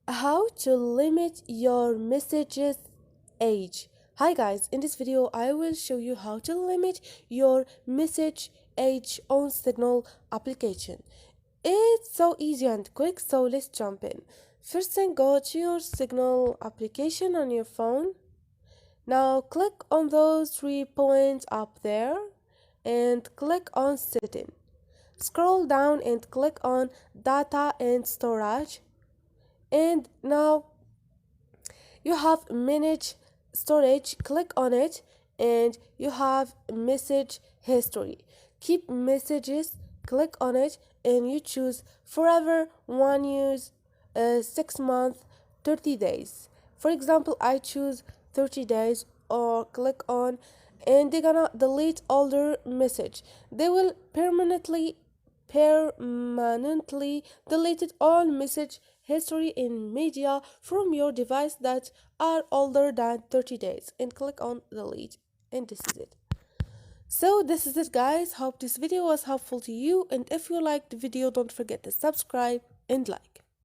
How to limit your messages age. Hi guys, in this video I will show you how to limit your message age on Signal application. It's so easy and quick, so let's jump in. First thing, go to your Signal application on your phone. Now click on those 3 points up there and click on setting. Scroll down and click on data and storage. And now you have manage storage, click on it, and you have message history, keep messages, click on it, and you choose forever, 1 year, 6 months, 30 days. For example, I choose 30 days, or click on, and they're gonna delete older message. They will permanently deleted all message history in media from your device that are older than 30 days, and click on delete, and this is it. So this is it guys, hope this video was helpful to you, and if you liked the video don't forget to subscribe and like.